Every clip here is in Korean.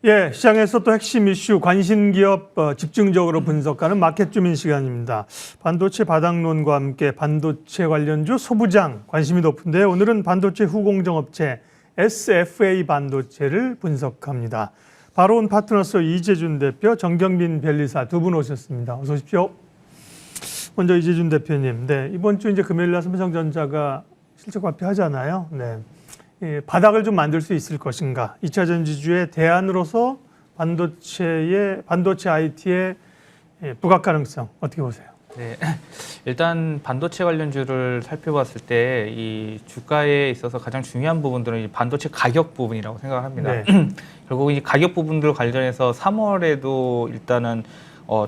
예, 시장에서 또 핵심 이슈, 관심 기업 집중적으로 분석하는 마켓 주민 시간입니다. 반도체 바닥론과 함께 반도체 관련주 소부장 관심이 높은데 오늘은 반도체 후공정 업체 SFA 반도체를 분석합니다. 바로 온 파트너스 이재준 대표, 정경민 변리사 두 분 오셨습니다. 어서 오십시오. 먼저 이재준 대표님, 네, 이번 주 이제 금요일 날 삼성전자가 실적 발표하잖아요. 네. 바닥을 좀 만들 수 있을 것인가. 2차 전지주의 대안으로서 반도체 IT의 부각 가능성 어떻게 보세요? 네, 일단 반도체 관련주를 살펴봤을 때 이 주가에 있어서 가장 중요한 부분들은 이 반도체 가격 부분이라고 생각을 합니다. 네. 결국 이 가격 부분들 관련해서 3월에도 일단은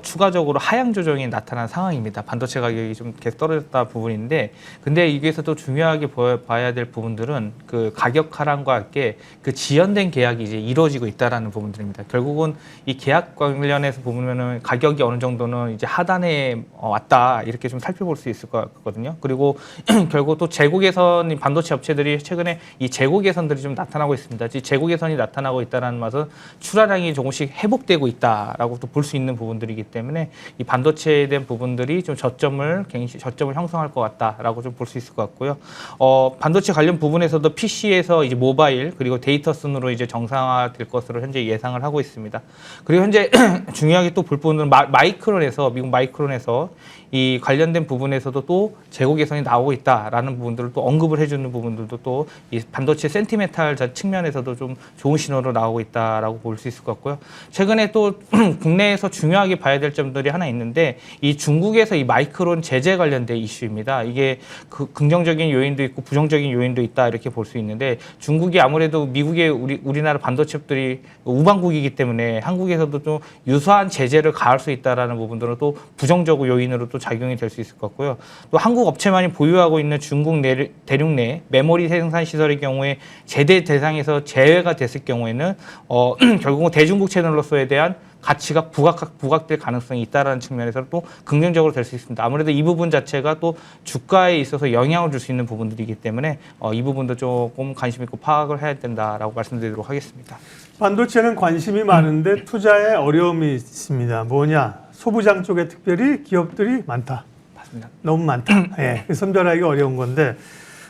추가적으로 하향 조정이 나타난 상황입니다. 반도체 가격이 좀 계속 떨어졌다 부분인데, 근데 여기에서 또 중요하게 봐야 될 부분들은 그 가격 하락과 함께 그 지연된 계약이 이제 이루어지고 있다라는 부분들입니다. 결국은 이 계약 관련해서 보면은 가격이 어느 정도는 이제 하단에 왔다 이렇게 좀 살펴볼 수 있을 것 같거든요. 그리고 결국 또 재고 개선 반도체 업체들이 최근에 이 재고 개선들이 좀 나타나고 있습니다. 이 재고 개선이 나타나고 있다는 것은 출하량이 조금씩 회복되고 있다라고 또 볼 수 있는 부분들이. 이기 때문에 이 반도체에 대한 부분들이 좀 저점을 형성할 것 같다라고 좀 볼 수 있을 것 같고요. 반도체 관련 부분에서도 PC에서 이제 모바일 그리고 데이터 순으로 이제 정상화될 것으로 현재 예상을 하고 있습니다. 그리고 현재 중요하게 또 볼 부분은 미국 마이크론에서 이 관련된 부분에서도 또 재고 개선이 나오고 있다라는 부분들을 또 언급을 해주는 부분들도 또 이 반도체 센티멘탈 측면에서도 좀 좋은 신호로 나오고 있다라고 볼 수 있을 것 같고요. 최근에 또 국내에서 중요하게 봐야 될 점들이 하나 있는데, 이 중국에서 이 마이크론 제재 관련된 이슈입니다. 이게 긍정적인 요인도 있고 부정적인 요인도 있다 이렇게 볼 수 있는데, 중국이 아무래도 미국의 우리나라 반도체업들이 우방국이기 때문에 한국에서도 좀 유사한 제재를 가할 수 있다라는 부분들은 또 부정적 요인으로 또 작용이 될 수 있을 것 같고요. 또 한국 업체만이 보유하고 있는 중국 대륙 내 메모리 생산 시설의 경우에 제재 대상에서 제외가 됐을 경우에는 결국은 대중국 채널로서에 대한 가치가 부각될 가능성이 있다는 측면에서 또 긍정적으로 될 수 있습니다. 아무래도 이 부분 자체가 또 주가에 있어서 영향을 줄 수 있는 부분들이기 때문에 이 부분도 조금 관심 있고 파악을 해야 된다라고 말씀드리도록 하겠습니다. 반도체는 관심이 많은데 투자에 어려움이 있습니다. 뭐냐? 소부장 쪽에 특별히 기업들이 많다. 맞습니다. 너무 많다. 예, 선별하기 어려운 건데,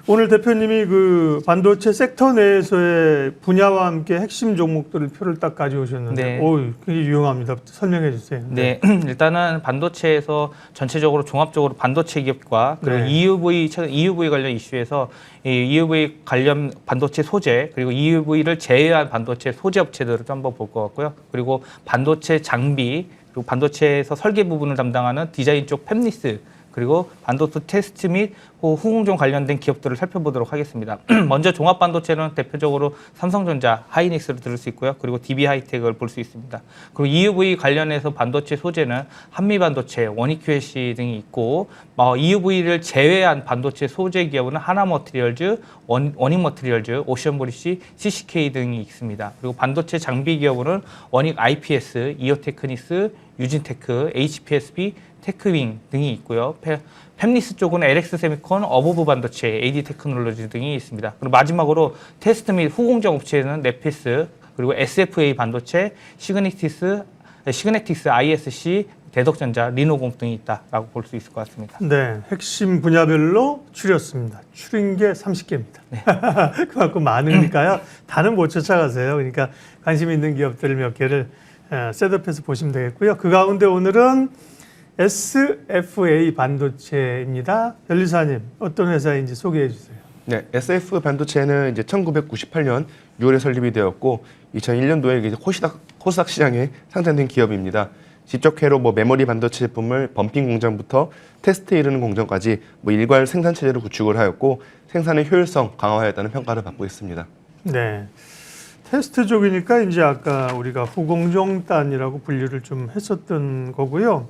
오늘 대표님이 그 반도체 섹터 내에서의 분야와 함께 핵심 종목들을 표를 딱 가져오셨는데, 네. 굉장히 유용합니다. 설명해 주세요. 네, 일단은 반도체에서 전체적으로 종합적으로 반도체 기업과 그리고 네. EUV 관련 이슈에서 이 EUV 관련 반도체 소재 그리고 EUV를 제외한 반도체 소재 업체들을 좀 한번 볼 것 같고요. 그리고 반도체 장비 그리고 반도체에서 설계 부분을 담당하는 디자인 쪽 팹리스 그리고 반도체 테스트 및 후공정 관련된 기업들을 살펴보도록 하겠습니다. 먼저 종합 반도체는 대표적으로 삼성전자, 하이닉스를 들을 수 있고요. 그리고 DB 하이텍을 볼 수 있습니다. 그리고 EUV 관련해서 반도체 소재는 한미반도체, 원익QSC 등이 있고, EUV를 제외한 반도체 소재 기업은 하나머티리얼즈, 원익머티리얼즈, 오션브리시, CCK 등이 있습니다. 그리고 반도체 장비 기업은 원익 IPS, 이오테크니스, 유진테크, HPSB, 테크윙 등이 있고요. 팹리스 쪽은 LX 세미콘, 어보브 반도체, AD 테크놀로지 등이 있습니다. 그리고 마지막으로 테스트 및 후공정 업체에는 네피스, 그리고 SFA 반도체, 시그네틱스, ISC, 대덕전자, 리노공 등이 있다라고 볼 수 있을 것 같습니다. 네, 핵심 분야별로 추렸습니다. 추린 게 30개입니다. 네. 그만큼 많으니까요. 다는 못 쫓아가세요. 그러니까 관심 있는 기업들 몇 개를 셋업해서 보시면 되겠고요. 그 가운데 오늘은 SFA 반도체입니다. 변리사님, 어떤 회사인지 소개해 주세요. 네, SF 반도체는 이제 1998년 6월에 설립이 되었고 2001년도에 이제 코스닥 시장에 상장된 기업입니다. 지적회로 메모리 반도체 제품을 범핑 공장부터 테스트에 이르는 공정까지 일괄 생산 체제를 구축을 하였고 생산의 효율성 강화하였다는 평가를 받고 있습니다. 네. 테스트 쪽이니까 이제 아까 우리가 후공정단이라고 분류를 좀 했었던 거고요.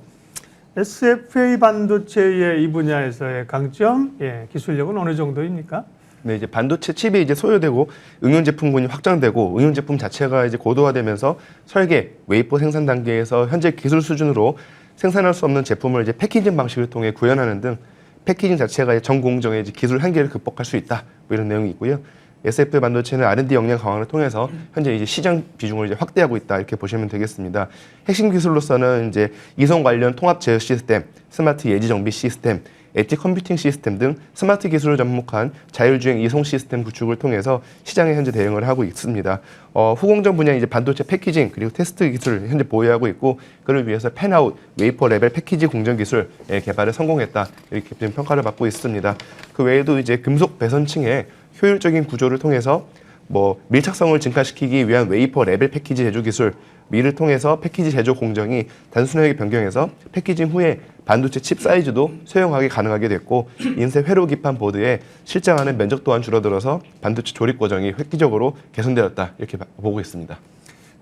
SFA 반도체의 이 분야에서의 강점, 기술력은 어느 정도입니까? 네, 이제 반도체 칩이 이제 소요되고 응용 제품군이 확장되고 응용 제품 자체가 이제 고도화되면서 설계, 웨이퍼 생산 단계에서 현재 기술 수준으로 생산할 수 없는 제품을 이제 패키징 방식을 통해 구현하는 등 패키징 자체가 전 공정의 기술 한계를 극복할 수 있다 이런 내용이 있고요. SF 반도체는 R&D 역량 강화를 통해서 현재 이제 시장 비중을 이제 확대하고 있다 이렇게 보시면 되겠습니다. 핵심 기술로서는 이제 이송 관련 통합 제어 시스템, 스마트 예지 정비 시스템, 엣지 컴퓨팅 시스템 등 스마트 기술을 접목한 자율주행 이송 시스템 구축을 통해서 시장에 현재 대응을 하고 있습니다. 후공정 분야 이제 반도체 패키징 그리고 테스트 기술을 현재 보유하고 있고 그를 위해서 팬아웃 웨이퍼 레벨 패키지 공정 기술 개발에 성공했다 이렇게 지금 평가를 받고 있습니다. 그 외에도 이제 금속 배선층의 효율적인 구조를 통해서 뭐 밀착성을 증가시키기 위한 웨이퍼 레벨 패키지 제조 기술 이를 통해서 패키지 제조 공정이 단순하게 변경해서 패키징 후에 반도체 칩 사이즈도 소형하게 가능하게 됐고 인쇄 회로 기판 보드에 실장하는 면적 또한 줄어들어서 반도체 조립 과정이 획기적으로 개선되었다 이렇게 보고 있습니다.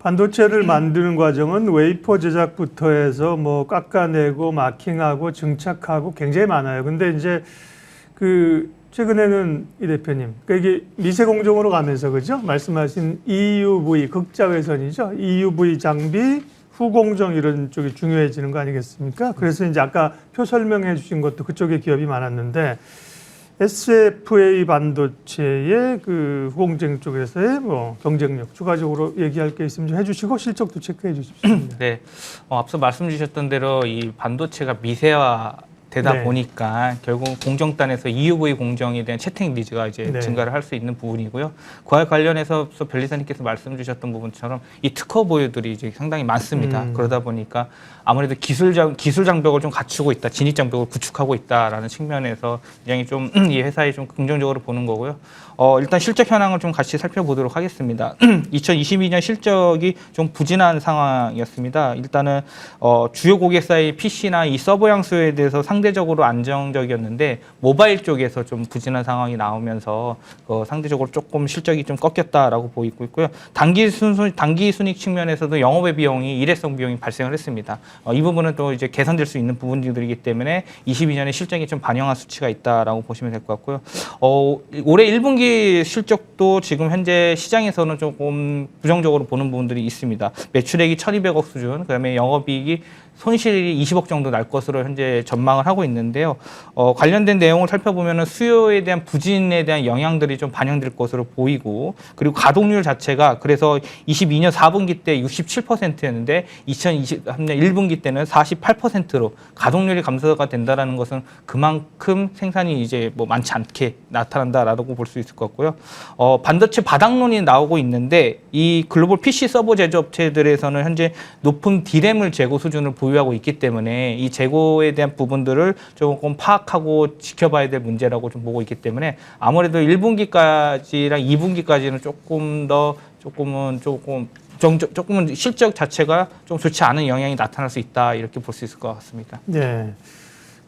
반도체를 만드는 과정은 웨이퍼 제작부터 해서 뭐 깎아내고 마킹하고 증착하고 굉장히 많아요. 근데 이제 그 최근에는 이 대표님, 그러니까 이게 미세 공정으로 가면서 그죠? 말씀하신 EUV 극자외선이죠. EUV 장비, 후공정 이런 쪽이 중요해지는 거 아니겠습니까? 그래서 이제 아까 표 설명해 주신 것도 그쪽에 기업이 많았는데 SFA 반도체의 그 후공정 쪽에서의 뭐 경쟁력 추가적으로 얘기할 게 있으면 좀 해주시고 실적도 체크해 주십시오. 네, 앞서 말씀 주셨던 대로 이 반도체가 미세화 되다 네. 보니까 결국 공정단에서 EUV 공정에 대한 채택 니즈가 이제 네. 증가를 할 수 있는 부분이고요. 그와 관련해서 변리사님께서 말씀 주셨던 부분처럼 이 특허 보유들이 이제 상당히 많습니다. 그러다 보니까 아무래도 기술 장벽을 좀 갖추고 있다, 진입 장벽을 구축하고 있다라는 측면에서 굉장히 좀 이 회사에 좀 긍정적으로 보는 거고요. 일단 실적 현황을 좀 같이 살펴보도록 하겠습니다. 2022년 실적이 좀 부진한 상황이었습니다. 일단은 주요 고객사의 PC나 이 서버용 수요에 대해서 상대적으로 안정적이었는데 모바일 쪽에서 좀 부진한 상황이 나오면서 상대적으로 조금 실적이 좀 꺾였다라고 보이고 있고요. 단기 순이익 측면에서도 영업의 비용이 일회성 비용이 발생을 했습니다. 이 부분은 또 이제 개선될 수 있는 부분들이기 때문에 22년에 실적이 좀 반영한 수치가 있다라고 보시면 될 것 같고요. 올해 1분기 실적도 지금 현재 시장에서는 조금 부정적으로 보는 부분들이 있습니다. 매출액이 1,200억 수준, 그다음에 영업이익이 손실이 20억 정도 날 것으로 현재 전망을 하고 있는데요. 관련된 내용을 살펴보면 수요에 대한 부진에 대한 영향들이 좀 반영될 것으로 보이고, 그리고 가동률 자체가 그래서 22년 4분기 때 67%였는데 2023년 1분기 때는 48%로 가동률이 감소가 된다라는 것은 그만큼 생산이 이제 뭐 많지 않게 나타난다라고 볼 수 있을 것 같고요. 반도체 바닥론이 나오고 있는데 이 글로벌 PC 서버 제조업체들에서는 현재 높은 D램을 재고 수준을 보유하고 있기 때문에 이 재고에 대한 부분들을 조금 파악하고 지켜봐야 될 문제라고 좀 보고 있기 때문에 아무래도 1분기까지랑 2분기까지는 조금은 실적 자체가 좀 좋지 않은 영향이 나타날 수 있다 이렇게 볼 수 있을 것 같습니다. 네.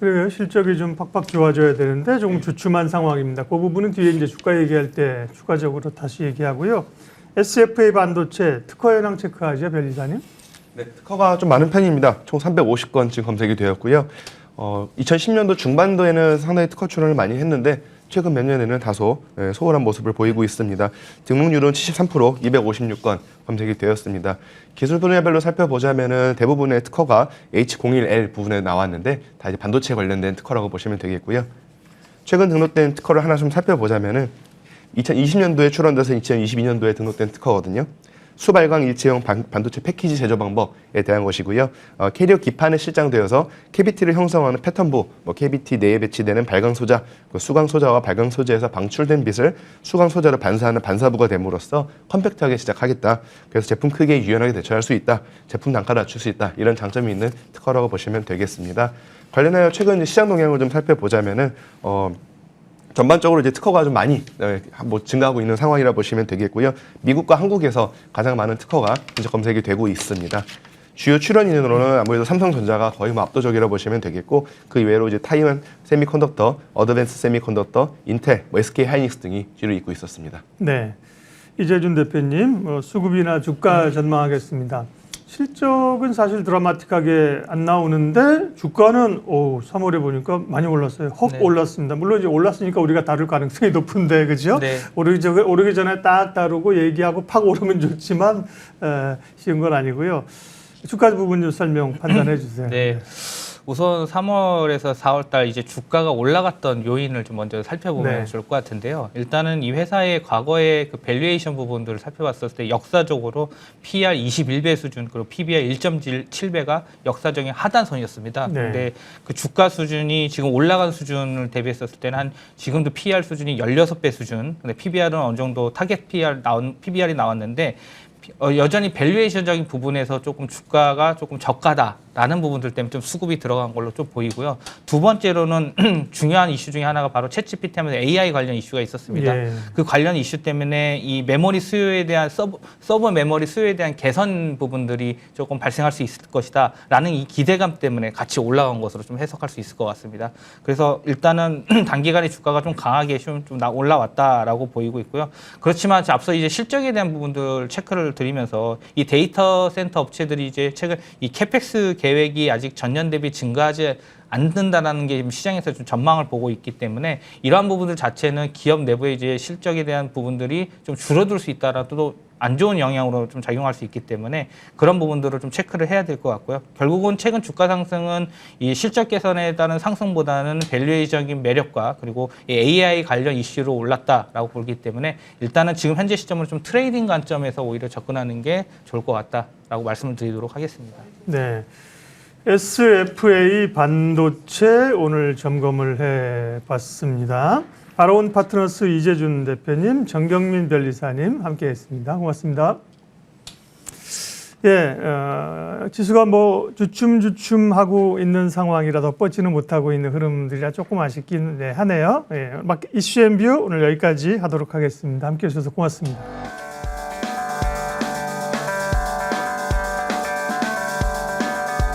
그래요. 실적이 좀 팍팍 좋아져야 되는데 조금 주춤한 상황입니다. 그 부분은 뒤에 이제 주가 얘기할 때 추가적으로 다시 얘기하고요. SFA 반도체 특허 현황 체크하죠, 변리사님? 네, 특허가 좀 많은 편입니다. 총 350건 지금 검색이 되었고요. 2010년도 중반도에는 상당히 특허 출원을 많이 했는데 최근 몇 년에는 다소 소홀한 모습을 보이고 있습니다. 등록률은 73%, 256건 검색이 되었습니다. 기술 분야별로 살펴보자면은 대부분의 특허가 H01L 부분에 나왔는데 다 이제 반도체 관련된 특허라고 보시면 되겠고요. 최근 등록된 특허를 하나 좀 살펴보자면은 2020년도에 출원돼서 2022년도에 등록된 특허거든요. 수발광 일체형 반도체 패키지 제조 방법에 대한 것이고요. 캐리어 기판에 실장되어서 캐비티를 형성하는 패턴부, 캐비티 내에 배치되는 발광 소자, 수광 소자와 발광 소재에서 방출된 빛을 수광 소자로 반사하는 반사부가 됨으로써 컴팩트하게 제작하겠다. 그래서 제품 크기에 유연하게 대처할 수 있다. 제품 단가를 낮출 수 있다. 이런 장점이 있는 특허라고 보시면 되겠습니다. 관련하여 최근 시장 동향을 좀 살펴보자면은 전반적으로 이제 특허가 좀 많이 증가하고 있는 상황이라 보시면 되겠고요. 미국과 한국에서 가장 많은 특허가 이제 검색이 되고 있습니다. 주요 출원인으로는 아무래도 삼성전자가 거의 압도적이라 보시면 되겠고 그 이외로 이제 타이완 세미컨덕터, 어드밴스 세미컨덕터, 인텔, SK 하이닉스 등이 뒤를 잇고 있었습니다. 네. 이재준 대표님, 수급이나 주가 전망하겠습니다. 실적은 사실 드라마틱하게 안 나오는데 주가는 3월에 보니까 많이 올랐어요. 네. 올랐습니다. 물론 이제 올랐으니까 우리가 다룰 가능성이 높은데 그죠? 네. 오르기 전에 딱 다루고 얘기하고 팍 오르면 좋지만 쉬운 건 아니고요. 주가 부분 좀 설명 판단해 주세요. 네. 우선 3월에서 4월달 이제 주가가 올라갔던 요인을 좀 먼저 살펴보면 네. 좋을 것 같은데요. 일단은 이 회사의 과거의 그 밸류에이션 부분들을 살펴봤을 때 역사적으로 PER 21배 수준 그리고 PBR 1.7배가 역사적인 하단선이었습니다. 네. 근데 그 주가 수준이 지금 올라간 수준을 대비했었을 때는 한 지금도 PER 수준이 16배 수준. 근데 PBR은 어느 정도 타겟 PBR이 나왔는데 여전히 밸류에이션적인 부분에서 조금 주가가 조금 저가다라는 부분들 때문에 좀 수급이 들어간 걸로 좀 보이고요. 두 번째로는 중요한 이슈 중에 하나가 바로 챗GPT 하면서 AI 관련 이슈가 있었습니다. 예. 그 관련 이슈 때문에 이 메모리 수요에 대한 서버 메모리 수요에 대한 개선 부분들이 조금 발생할 수 있을 것이다라는 이 기대감 때문에 같이 올라간 것으로 좀 해석할 수 있을 것 같습니다. 그래서 일단은 단기간에 주가가 좀 강하게 좀 올라왔다라고 보이고 있고요. 그렇지만 앞서 이제 실적에 대한 부분들 체크를 드리면서 이 데이터 센터 업체들이 이제 최근 이 캐펙스 계획이 아직 전년 대비 증가하지 않는다라는 게 시장에서 좀 전망을 보고 있기 때문에 이러한 부분들 자체는 기업 내부의 이제 실적에 대한 부분들이 좀 줄어들 수 있다라도 안 좋은 영향으로 좀 작용할 수 있기 때문에 그런 부분들을 좀 체크를 해야 될 것 같고요. 결국은 최근 주가 상승은 이 실적 개선에 따른 상승보다는 밸류에이션적인 매력과 그리고 이 AI 관련 이슈로 올랐다라고 보기 때문에 일단은 지금 현재 시점으로 좀 트레이딩 관점에서 오히려 접근하는 게 좋을 것 같다라고 말씀을 드리도록 하겠습니다. 네. SFA 반도체 오늘 점검을 해봤습니다. 바로온 파트너스 이재준 대표님, 정경민 변리사님 함께했습니다. 고맙습니다. 예, 지수가 뭐 주춤주춤하고 있는 상황이라도 뻗지는 못하고 있는 흐름들이라 조금 아쉽긴 하네요. 예, 이슈 앤 뷰 오늘 여기까지 하도록 하겠습니다. 함께해 주셔서 고맙습니다.